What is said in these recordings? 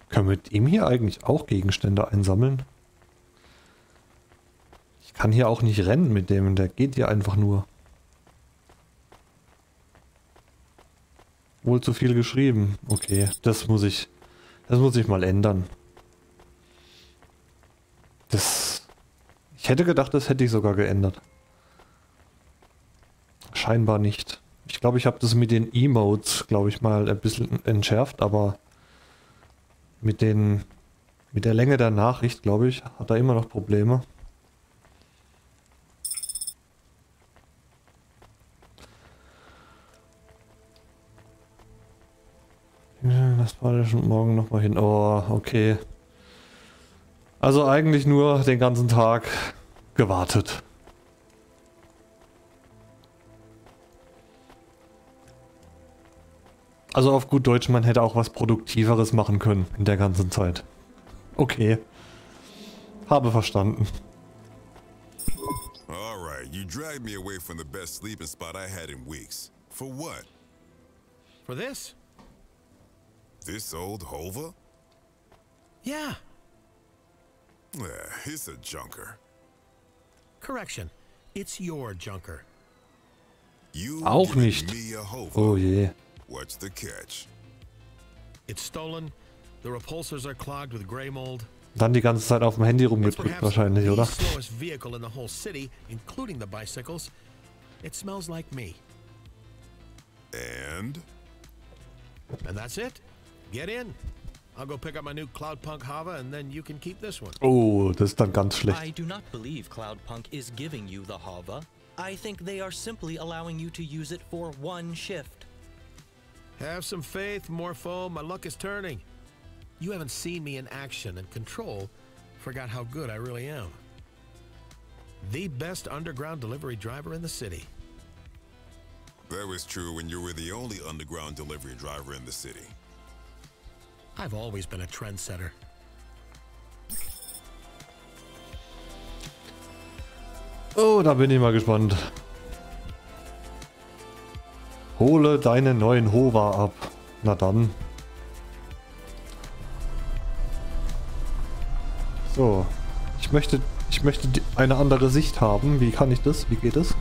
Können wir mit ihm hier eigentlich auch Gegenstände einsammeln? Ich kann hier auch nicht rennen mit dem, der geht hier einfach nur. Wohl zu viel geschrieben. Okay, das muss ich mal ändern. Ich hätte gedacht, das hätte ich sogar geändert. Scheinbar nicht. Ich glaube, ich habe das mit den Emotes, glaube ich, mal ein bisschen entschärft, aber mit der Länge der Nachricht, glaube ich, hat er immer noch Probleme. Das war ja schon morgen nochmal hin. Oh, okay. Also eigentlich nur den ganzen Tag gewartet. Also auf gut Deutsch, man hätte auch was Produktiveres machen können in der ganzen Zeit. Okay. Habe verstanden. Alright, you dragged me away from the best sleeping spot I had in weeks. For what? For this? This old hover? Yeah. He's a junker. Correction. It's your junker. You Auch giving nicht. me a hover. Oh je. What's the catch? It's stolen. The repulsors are clogged with gray mold. Dann die ganze Zeit auf dem Handy It's rumgedrückt perhaps wahrscheinlich, the oder? slowest vehicle in the whole city, including the bicycles. It smells like me. And? And that's it. Get in. I'll go pick up my new Cloudpunk Hava and then you can keep this one. Oh, das ist dann ganz schlecht. I do not believe Cloudpunk is giving you the Hava. I think they are simply allowing you to use it for one shift. Have some faith, Morpho. My luck is turning. You haven't seen me in action, and Control forgot how good I really am. The best underground delivery driver in the city. That was true when you were the only underground delivery driver in the city. I've always been a trendsetter. Oh, da bin ich mal gespannt. Hole deinen neuen Hover ab. Na dann. So. Ich möchte eine andere Sicht haben. Wie kann ich das? Wie geht es?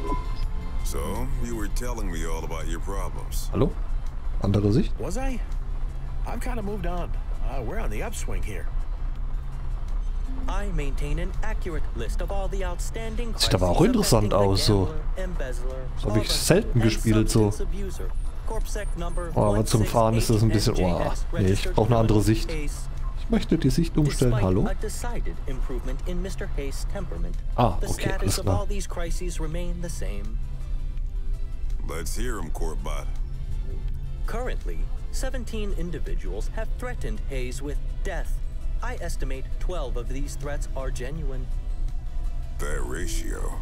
So, you were telling me all about your problems. Hallo? Andere Sicht? Was I? I've kind of moved on. We're on the upswing here. I maintain an accurate list of all the outstanding Sieht aber auch interessant aus, so. So habe ich selten gespielt, so. Oh, aber zum Fahren ist das ein bisschen... Oh, nee, ich brauche eine andere Sicht. Ich möchte die Sicht umstellen. Hallo? Ah, okay, alles klar. Let's hear him, Corbett. Currently, 17 individuals have threatened Hayse with death. I estimate 12 of these threats are genuine. That ratio.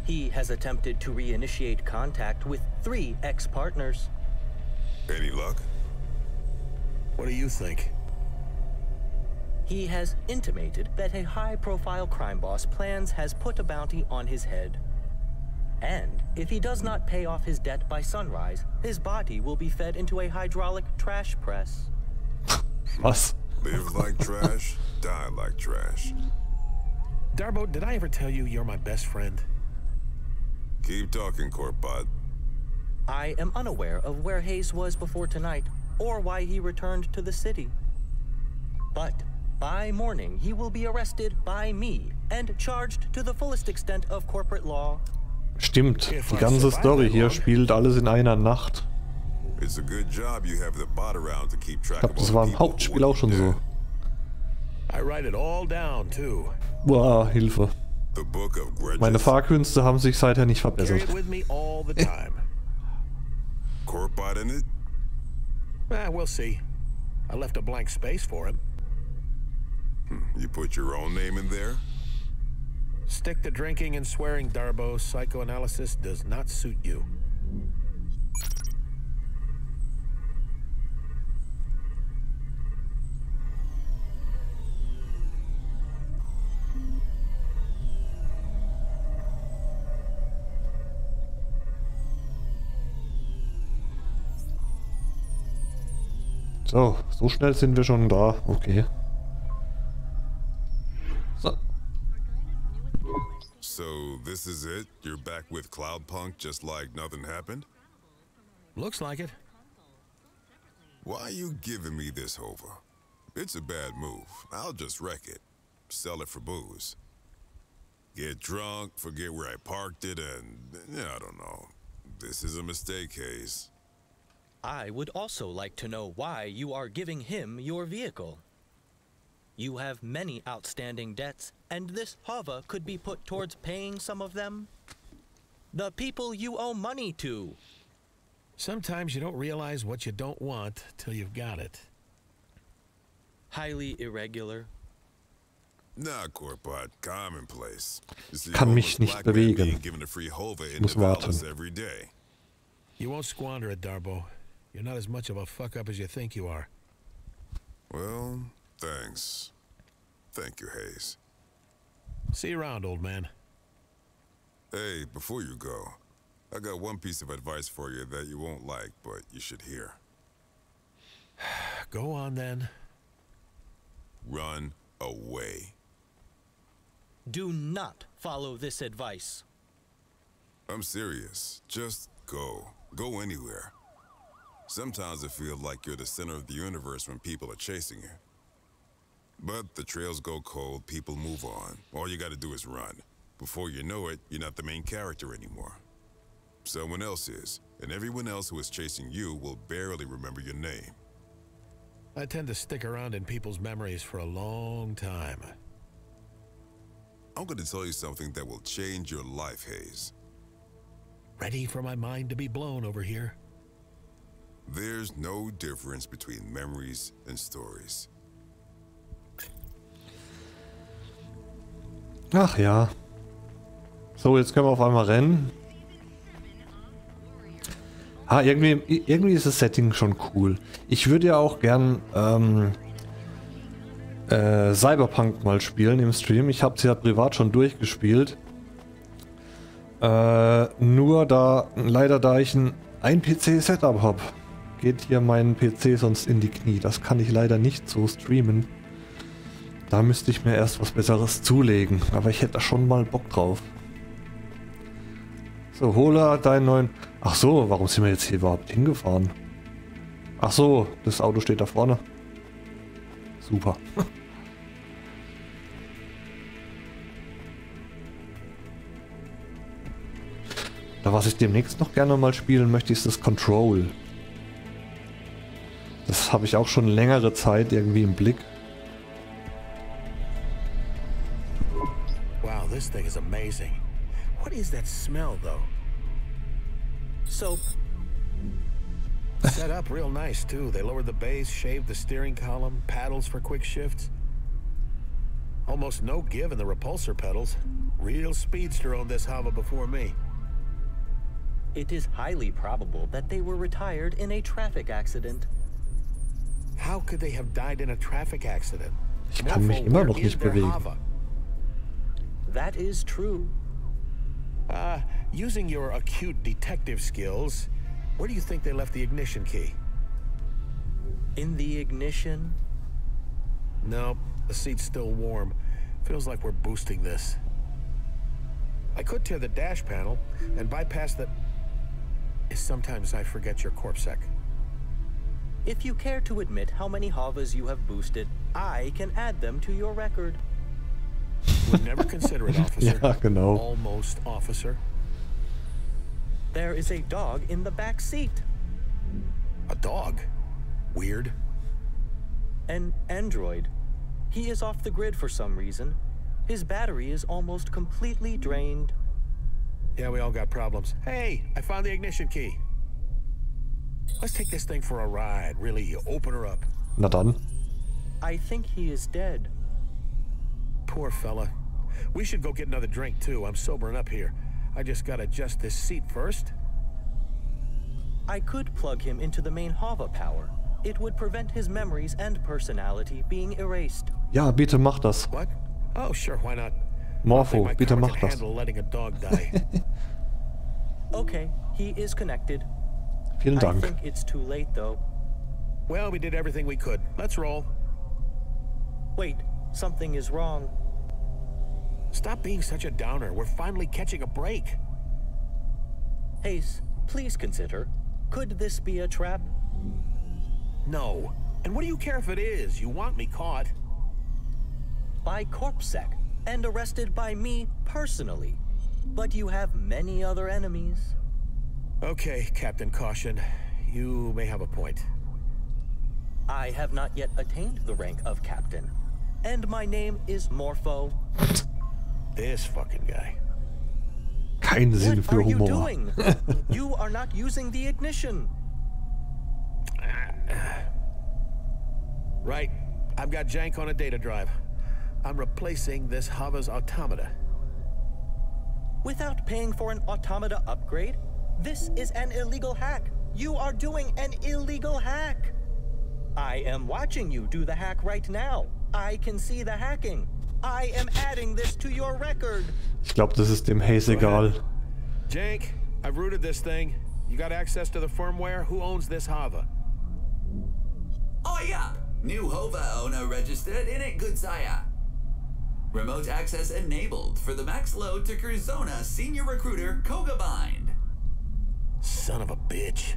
He has attempted to reinitiate contact with 3 ex-partners. Any luck? What do you think? He has intimated that a high-profile crime boss has put a bounty on his head. And if he does not pay off his debt by sunrise, his body will be fed into a hydraulic trash press. Was? Live like trash, die like trash. Darbo, did I ever tell you you're my best friend? Keep talking, Corbett. I am unaware of where Hayse was before tonight, or why he returned to the city. But by morning, he will be arrested by me and charged to the fullest extent of corporate law. Stimmt, die ganze Story hier spielt alles in einer Nacht. It's a good job you have the bot around to keep track Ich glaube, das war im Hauptspiel auch schon so. I write it all down too. Boah, Hilfe. The book of grudges. Meine Fahrkünste haben sich seither nicht Carry verbessert. it with me all the time. Corbett in it? We'll see. I left a blank space for him. You put your own name in there? Stick to drinking and swearing, Darbo. Psychoanalysis does not suit you. So, so schnell sind wir schon da. Okay. So. So, this is it? You're back with Cloudpunk just like nothing happened? Looks like it. Why are you giving me this hover? It's a bad move. I'll just wreck it. Sell it for booze. Get drunk, forget where I parked it, and I don't know. This is a mistake, Hayse. I would also like to know why you are giving him your vehicle. You have many outstanding debts, and this hover could be put towards paying some of them. The people you owe money to. Sometimes you don't realize what you don't want till you've got it. Highly irregular. Nah, Corpot, commonplace. Kann mich nicht bewegen. Muss warten. Every day. You won't squander it, Darbo. You're not as much of a fuck-up as you think you are. Well, thanks. Thank you, Hayse. See you around, old man. Hey, before you go, I got one piece of advice for you that you won't like, but you should hear. Go on, then. Run away. Do not follow this advice. I'm serious. Just go. Go anywhere. Sometimes it feels like you're the center of the universe when people are chasing you. But the trails go cold, people move on. All you gotta do is run. Before you know it, you're not the main character anymore. Someone else is, and everyone else who is chasing you will barely remember your name. I tend to stick around in people's memories for a long time. I'm gonna tell you something that will change your life, Hayse. Ready for my mind to be blown over here? There's no difference between memories and stories. Ach ja. So, jetzt können wir auf einmal rennen. Ah, irgendwie ist das Setting schon cool. Ich würde ja auch gern Cyberpunk mal spielen im Stream. Ich habe es ja privat schon durchgespielt. Nur leider da ich ein PC-Setup habe, geht hier mein PC sonst in die Knie. Das kann ich leider nicht so streamen. Da müsste ich mir erst was Besseres zulegen. Aber ich hätte da schon mal Bock drauf. So, hole deinen neuen... Ach so, warum sind wir jetzt hier überhaupt hingefahren? Ach so, das Auto steht da vorne. Super. Da was ich demnächst noch gerne mal spielen möchte, ist das Control. Das habe ich auch schon längere Zeit irgendwie im Blick. Wow, this thing is amazing. What is that smell, though? Soap. Set up real nice, too. They lowered the base, shaved the steering column, paddles for quick shifts. Almost no give in the repulsor pedals. Real speedster owned this Hava before me. It is highly probable that they were retired in a traffic accident. How could they have died in a traffic accident? Ich kann mich immer noch nicht bewegen. That is true. Using your acute detective skills, where do you think they left the ignition key? In the ignition? No, the seat's still warm. Feels like we're boosting this. I could tear the dash panel and bypass the... Sometimes I forget your CorpSec. If you care to admit how many Havas you have boosted, I can add them to your record. Would never consider it, officer. Ja, genau. Almost, officer. There is a dog in the back seat. A dog? Weird. An android. He is off the grid for some reason. His battery is almost completely drained. Yeah, we all got problems. Hey, I found the ignition key. Let's take this thing for a ride. Really, open her up. Na dann. I think he is dead. Poor fella. We should go get another drink, too. I'm sobering up here. I just gotta adjust this seat first. I could plug him into the main Hava power. It would prevent his memories and personality being erased. Ja, bitte mach das. What? Oh, sure, why not? Morpho, bitte mach das. Letting a dog die. Okay, he is connected. Vielen I Dank. think it's too late, though. Well, we did everything we could. Let's roll. Wait, something is wrong. Stop being such a downer. We're finally catching a break. Hayse, please consider. Could this be a trap? No. And what do you care if it is? You want me caught. By CorpSec, and arrested by me personally. But you have many other enemies. Okay, Captain Caution. You may have a point. I have not yet attained the rank of captain. And my name is Morpho. This fucking guy. Kein Sinn für What are you Humor. doing? You are not using the ignition. Right. I've got jank on a data drive. I'm replacing this Hava's automata. Without paying for an automata upgrade? This is an illegal hack. You are doing an illegal hack. I am watching you do the hack right now. I can see the hacking. I am adding this to your record. Ich glaube, das ist dem Hayse egal. Jank, I've rooted this thing. You got access to the firmware? Who owns this Hava? Oh yeah, new Hova owner registered in it, good sire. Remote access enabled for the max load to Curzona senior recruiter Koga Bind. Son of a bitch.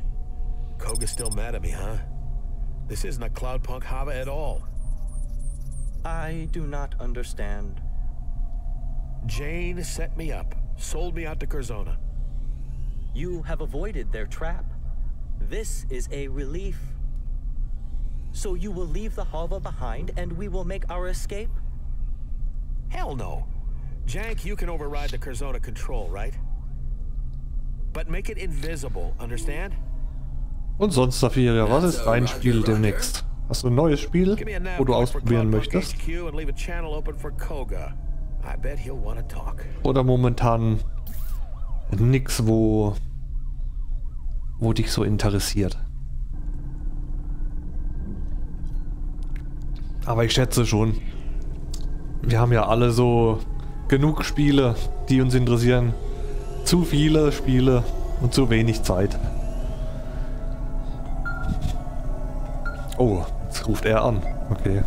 Koga's still mad at me, huh? This isn't a Cloudpunk Hava at all. I do not understand. Jane set me up, sold me out to Curzona. You have avoided their trap. This is a relief. So you will leave the Hava behind and we will make our escape? Hell no. Jank, you can override the Curzona control, right? But make it invisible, understand? Und sonst, Saphira, was ist dein Spiel demnächst? Hast du ein neues Spiel, wo du ausprobieren möchtest? Oder momentan nix, wo dich so interessiert? Aber ich schätze schon, wir haben ja alle so genug Spiele, die uns interessieren. Zu viele Spiele und zu wenig Zeit. Oh, jetzt ruft er an. Okay.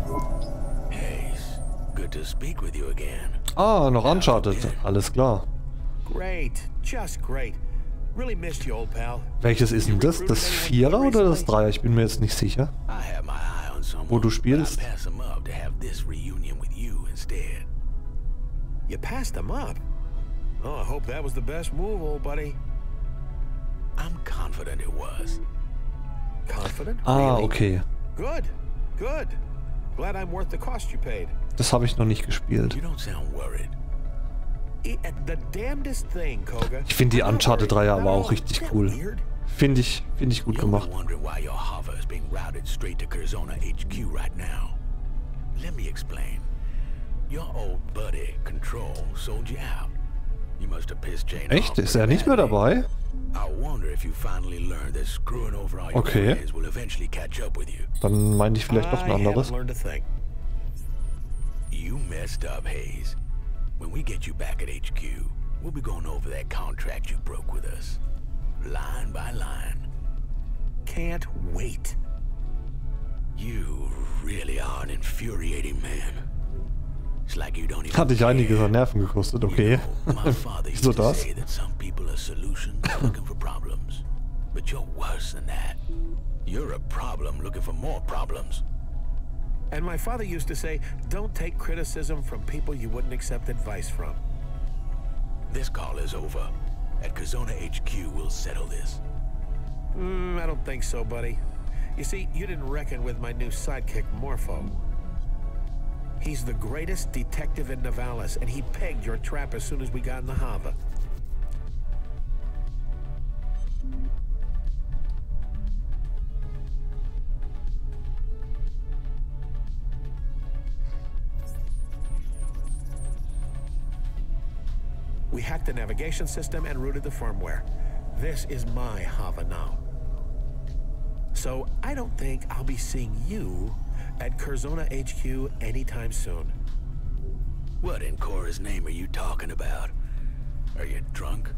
Hayse, good to speak with you again. Ah, noch Uncharted. Alles klar. Great, just great. Really missed you, old pal. Welches ist denn das? Das Vierer oder das Dreier? Ich bin mir jetzt nicht sicher. Wo du spielst. You passed them up? Oh, I hope that was the best move, old buddy. I'm confident it was. Confident? Ah, Really? okay. Good, good. Glad I'm worth the cost you paid. Das habe ich noch nicht gespielt. You don't sound worried. The damnedest thing, Koga. Ich finde die Uncharted 3 aber auch richtig cool. Finde ich gut gemacht. Let me explain. Your old buddy Control sold you out. You must have pissed Jane off. Echt? Ist er nicht mehr dabei? Okay. Dann meinte ich vielleicht doch ein anderes. You messed up, Hayse. When we get you back at HQ, we'll be going over that contract you broke with us. Line by line. Can't wait. You really are an infuriating man. It's like you don't even Hat dich einiges an Nerven gekostet, okay. My father used Wieso to das? say that some people are solutions looking for problems. But you're worse than that. You're a problem looking for more problems. And my father used to say, don't take criticism from people you wouldn't accept advice from. This call is over. At Curzona HQ, we'll settle this. I don't think so, buddy. You see, you didn't reckon with my new sidekick, Morpho. He's the greatest detective in Nivalis, and he pegged your trap as soon as we got in the Hava. We hacked the navigation system and routed the firmware. This is my Hava now. So I don't think I'll be seeing you at Curzona HQ anytime soon. What in Cora's name are you talking about? Are you drunk?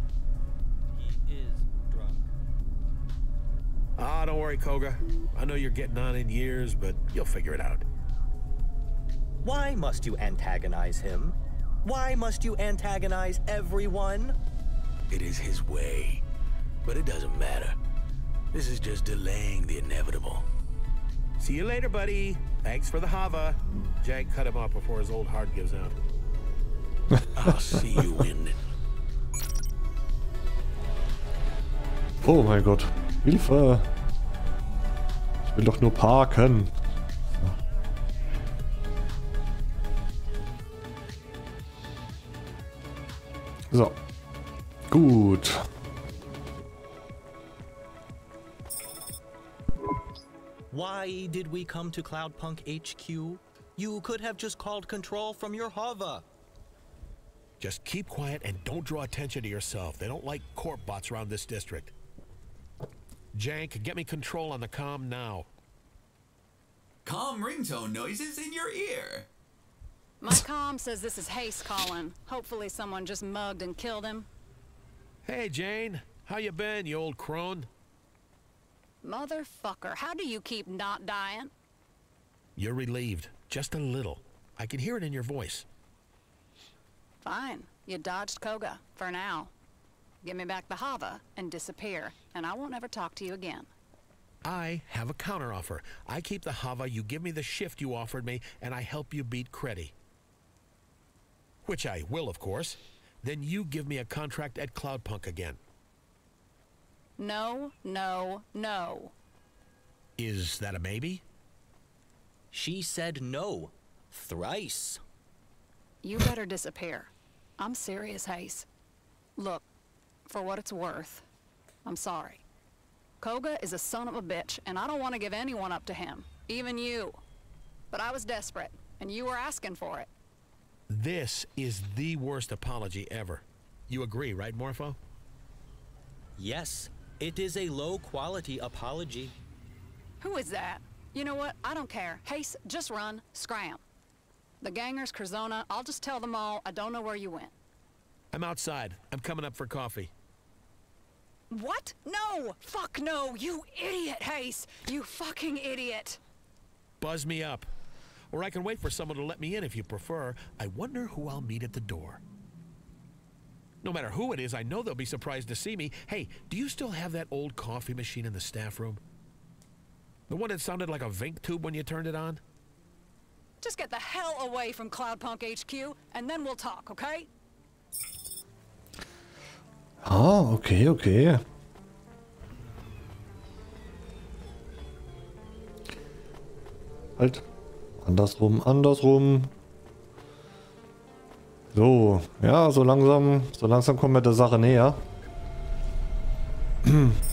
He is drunk. Ah, don't worry, Koga. I know you're getting on in years, but you'll figure it out. Why must you antagonize him? Why must you antagonize everyone? It is his way, but it doesn't matter. This is just delaying the inevitable. See you later, buddy. Thanks for the hava. Jack cut him off before his old heart gives out. I'll see you in it. Oh mein Gott. Hilfe! Ich will doch nur parken. So. Gut. Why did we come to Cloudpunk HQ? You could have just called control from your hover. Just keep quiet and don't draw attention to yourself. They don't like corp bots around this district. Jank, get me control on the comm now. Calm ringtone noises in your ear. My comm says this is Hayse calling. Hopefully someone just mugged and killed him. Hey, Jane. How you been, you old crone? Motherfucker, how do you keep not dying? You're relieved. Just a little. I can hear it in your voice. Fine. You dodged Koga, for now. Give me back the hava and disappear, and I won't ever talk to you again. I have a counteroffer. I keep the hava, you give me the shift you offered me, and I help you beat Creddy. Which I will, of course. Then you give me a contract at Cloudpunk again. No, no, no. Is that a maybe? She said no. Thrice. You better disappear. I'm serious, Hayse. Look, for what it's worth, I'm sorry. Koga is a son of a bitch, and I don't want to give anyone up to him, even you. But I was desperate, and you were asking for it. This is the worst apology ever. You agree, right, Morpho? Yes, it is a low-quality apology. Who is that? You know what? I don't care. Hayse, just run. Scram. The gangers, Curzona, I'll just tell them all I don't know where you went. I'm outside. I'm coming up for coffee. What? No! Fuck no! You idiot, Hayse! You fucking idiot! Buzz me up. Or I can wait for someone to let me in if you prefer. I wonder who I'll meet at the door. No matter who it is, I know they'll be surprised to see me. Hey, do you still have that old coffee machine in the staff room? The one that sounded like a Vink tube when you turned it on? Just get the hell away from Cloudpunk HQ, and then we'll talk, okay? Ah, okay, okay. Halt. Andersrum, andersrum. So, ja, so langsam kommen wir der Sache näher.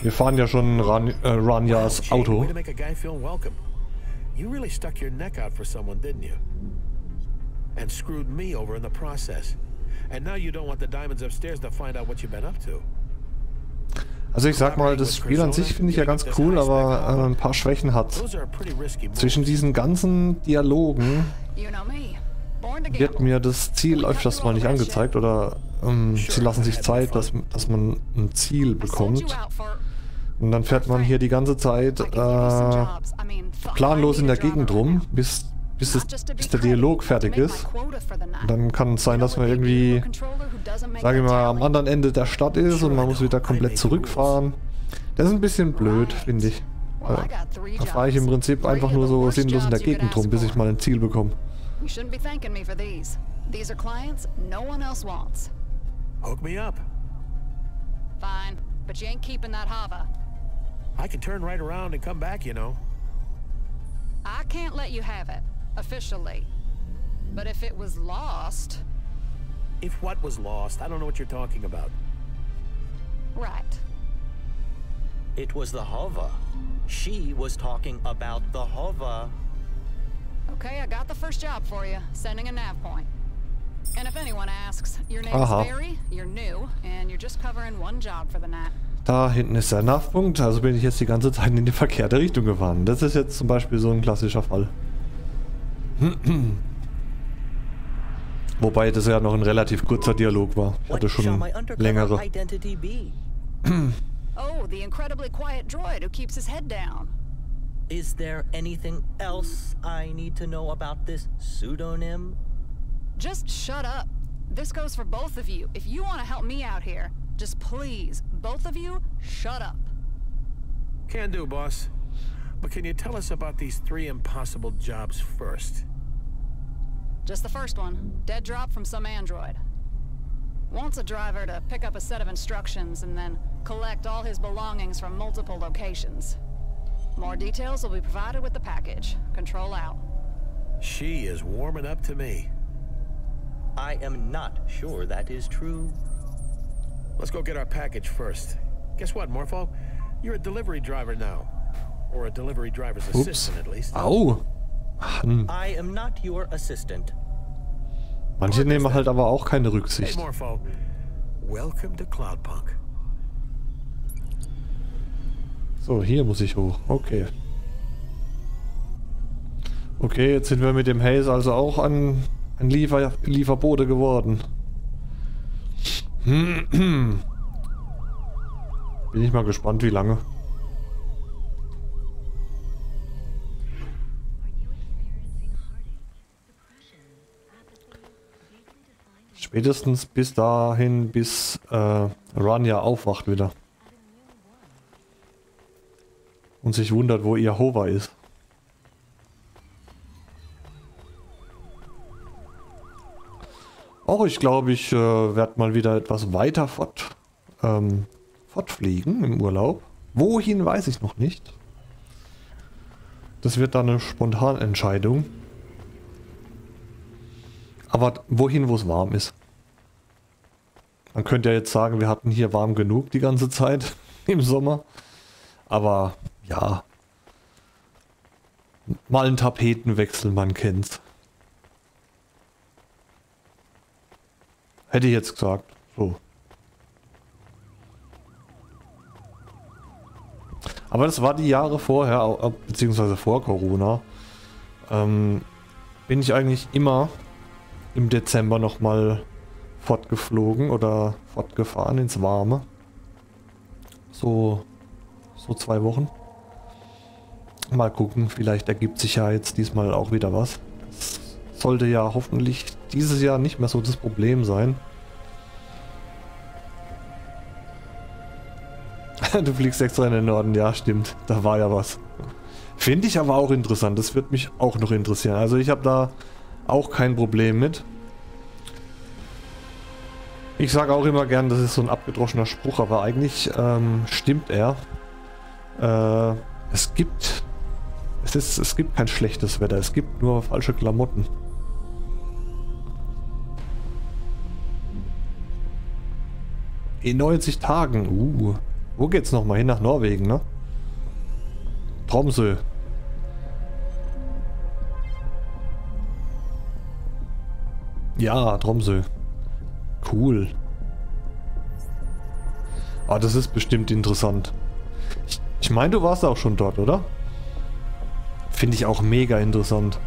Wir fahren ja schon Ranias Auto. You really stuck your neck out for someone, didn't you? And screwed me over in the process. And now you don't want the diamonds upstairs to find out what you've been up to. Also ich sag mal, das Spiel an sich finde ich ja ganz cool, aber ein paar Schwächen hat. Zwischen diesen ganzen Dialogen wird mir das Ziel öfters mal nicht angezeigt oder sie lassen sich Zeit, dass man ein Ziel bekommt. Und dann fährt man hier die ganze Zeit planlos in der Gegend rum, bis der Dialog fertig ist. Und dann kann es sein, dass man irgendwie, sage ich mal, am anderen Ende der Stadt ist und man muss wieder komplett zurückfahren. Das ist ein bisschen blöd, finde ich. Da fahre ich im Prinzip einfach nur so sinnlos in der Gegend rum, bis ich mal ein Ziel bekomme. Hook me up. Fine, but you ain't keeping that hava. I can turn right around and come back, you know. I can't let you have it, officially. But if it was lost... If what was lost? I don't know what you're talking about. Right. It was the hover. She was talking about the hover. Okay, I got the first job for you, sending a nav point. And if anyone asks, your name is Barry, you're new, and you're just covering one job for the night. Da hinten ist der Navpunkt, also bin ich jetzt die ganze Zeit in die verkehrte Richtung gefahren. Das ist jetzt zum Beispiel so ein klassischer Fall. Wobei das ja noch ein relativ kurzer Dialog war. Ich hatte schon längere. Oh, the incredibly quiet droid who keeps his head down. Is there anything else I need to know about this pseudonym? Just shut up. This goes for both of you. If you want to help me out here, just please, both of you, shut up. Can do, boss. But can you tell us about these 3 impossible jobs first? Just the first one. Dead drop from some android. Wants a driver to pick up a set of instructions and then collect all his belongings from multiple locations. More details will be provided with the package. Control out. She is warming up to me. I am not sure that is true. Let's go get our package first. Guess what, Morpho? You're a delivery driver now. Or a delivery driver's assistant, at least. Au. I am not your assistant. Manche nehmen halt aber auch keine Rücksicht. Hey, Morpho. Welcome to Cloudpunk. So, hier muss ich hoch. Okay. Okay, jetzt sind wir mit dem Hayse also auch ein Lieferbote geworden. Bin ich mal gespannt, wie lange. Spätestens bis dahin, bis Rania aufwacht wieder. Und sich wundert, wo ihr Hover ist. Auch ich glaube, ich werde mal wieder etwas weiter fortfliegen im Urlaub. Wohin, weiß ich noch nicht. Das wird dann eine Spontanentscheidung. Aber wohin, wo es warm ist. Man könnte ja jetzt sagen, wir hatten hier warm genug die ganze Zeit im Sommer. Aber ja, mal einen Tapetenwechsel, man kennt's. Hätte ich jetzt gesagt. So. Aber das war die Jahre vorher, beziehungsweise vor Corona. Bin ich eigentlich immer im Dezember nochmal fortgeflogen oder fortgefahren ins Warme. So 2 Wochen. Mal gucken, vielleicht ergibt sich ja jetzt diesmal auch wieder was. Das sollte ja hoffentlich dieses Jahr nicht mehr so das Problem sein. Du fliegst extra in den Norden, ja stimmt, da war ja was. Finde ich aber auch interessant, das wird mich auch noch interessieren. Also ich habe da auch kein Problem mit. Ich sage auch immer gern, das ist so ein abgedroschener Spruch, aber eigentlich stimmt er. Es gibt kein schlechtes Wetter, es gibt nur falsche Klamotten. In 90 Tagen, wo geht's nochmal hin? Nach Norwegen, ne? Tromsø. Ja, Tromsø. Cool. Ah, das ist bestimmt interessant. Ich meine, du warst auch schon dort, oder? Finde ich auch mega interessant.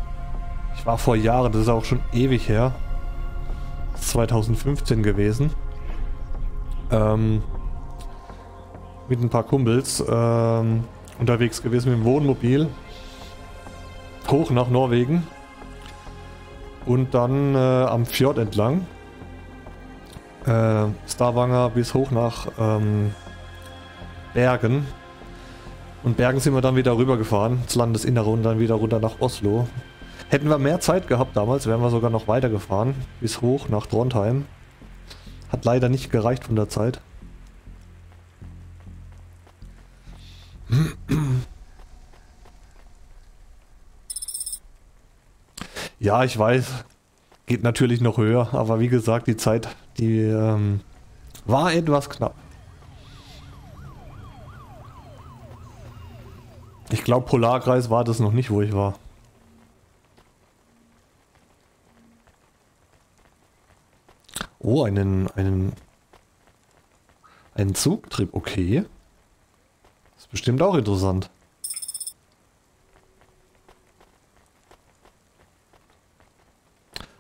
Ich war vor Jahren, das ist auch schon ewig her. Das ist 2015 gewesen. Mit ein paar Kumpels unterwegs gewesen mit dem Wohnmobil. Hoch nach Norwegen. Und dann am Fjord entlang. Stavanger bis hoch nach Bergen. Und Bergen sind wir dann wieder rübergefahren, ins Landesinnere und dann wieder runter nach Oslo. Hätten wir mehr Zeit gehabt damals, wären wir sogar noch weiter gefahren, bis hoch nach Trondheim. Hat leider nicht gereicht von der Zeit. Ja, ich weiß, geht natürlich noch höher, aber wie gesagt, die Zeit, die war etwas knapp. Ich glaube, Polarkreis war das noch nicht, wo ich war. Oh, einen Zugtrip, okay. Das ist bestimmt auch interessant.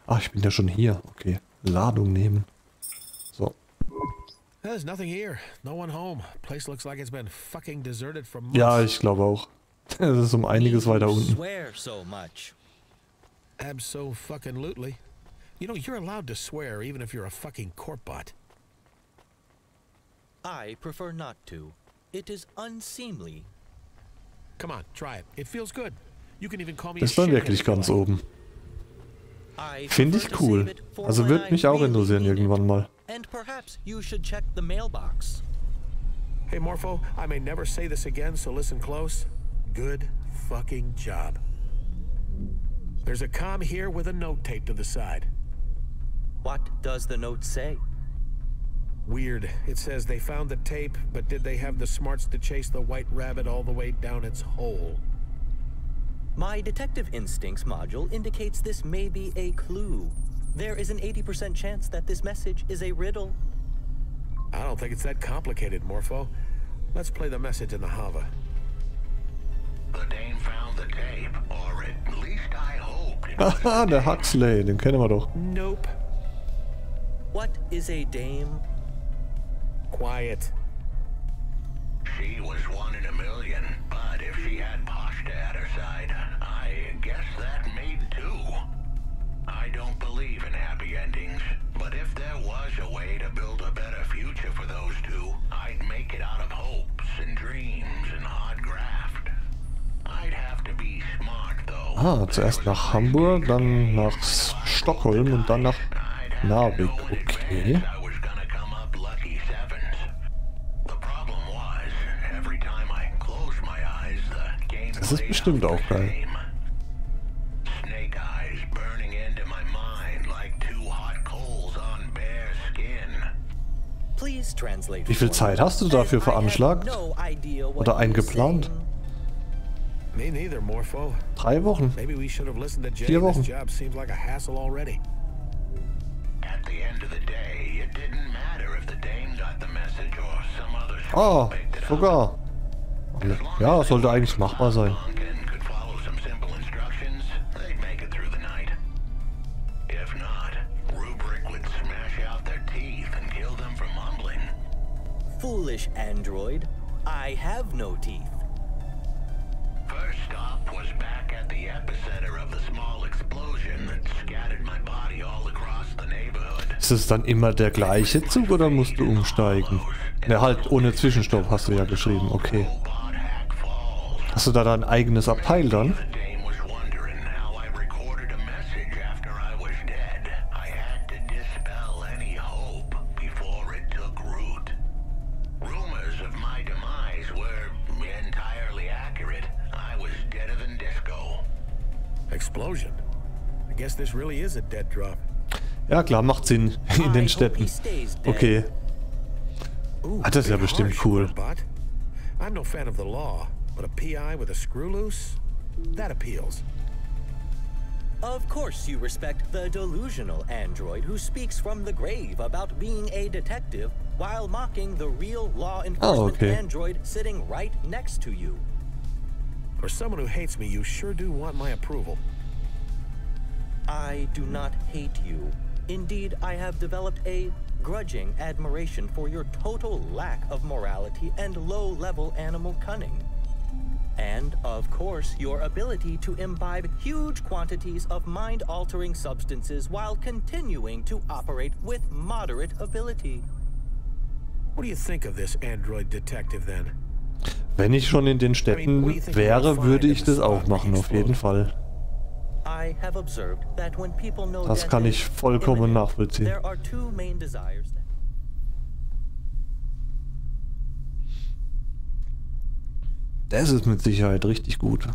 Ach, ich bin ja schon hier. Okay, Ladung nehmen. So. There's nothing here. No one home. Place looks like it's been fucking deserted for months. Ja, ich glaube auch. Es ist um einiges weiter unten. Swear so much. Abso-fucking-lutely. You know, you're allowed to swear even if you're a fucking corpbot. I prefer not to. It is unseemly. Come on, try it. It feels good. You can even call me a Ist dann shithead wirklich if you ganz like. oben. I Finde ich prefer to cool. save it for Also when wird I mich auch really interessieren need it. irgendwann mal. And perhaps you should check the mailbox. Hey, Morpho, I may never say this again, so listen close. Good fucking job. There's a comm here with a note taped to the side. What does the note say? Weird. It says they found the tape, but did they have the smarts to chase the white rabbit all the way down its hole? My detective instincts module indicates this may be a clue. There is an 80% chance that this message is a riddle. I don't think it's that complicated, Morpho. Let's play the message in the Hava. The dame found the tape, or at least I hoped it was. Haha, der Huxley, den kennen wir doch. Nope. What is a dame? Quiet. She was one in a million, but if she had Pashta at her side, I guess that made two. I don't believe in happy endings, but if there was a way to build a better future for those two, I'd make it out of hopes and dreams and hard graft. I'd have to be smart though. Ah, zuerst nach Hamburg, dann nach Stockholm und dann nach Narvik. Okay. Das ist bestimmt auch geil. Wie viel Zeit hast du dafür veranschlagt? Oder eingeplant? Me neither, Morpho. 3 Wochen? Maybe we should have listened to Jay. 4 Wochen? This job seems like a hassle already. At the end of the day, it didn't matter if the dame got the message or some other Ah, picked it up. sogar. Ja, sollte eigentlich machbar sein. And could follow some simple instructions, they'd make it through the night. If not, Rubric would smash out their teeth and kill them for mumbling. Foolish android. I have no teeth. First stop was back at the epicenter of the small explosion that scattered my body all across the neighborhood. Ist es dann immer der gleiche Zug oder musst du umsteigen? Ne, halt ohne Zwischenstopp hast du ja geschrieben, okay. Hast du da dein eigenes Abteil dann? The dame was wondering how I recorded a message after I was dead. I had to dispel any hope before it took root. Rumors of my demise were entirely accurate. I was deader than disco. Explosion. I guess this really is a dead drop. Ja klar, macht Sinn in den Städten. Okay. Ooh, Ah, das ist ja bit bestimmt harsh, cool. Bot. I'm no fan of the law, but a PI with a screw loose? That appeals. Of course you respect the delusional android who speaks from the grave about being a detective while mocking the real law enforcement okay. android sitting right next to you. For someone who hates me, you sure do want my approval. I do not hate you. Indeed, I have developed a grudging admiration for your total lack of morality and low-level animal cunning. And, of course, your ability to imbibe huge quantities of mind-altering substances while continuing to operate with moderate ability. What do you think of this android detective then? Wenn ich schon in den Städten wäre, würde ich das auch machen, auf jeden Fall. I have observed that when people know Das kann ich vollkommen nachvollziehen. there are two main desires. Das ist mit Sicherheit richtig gut.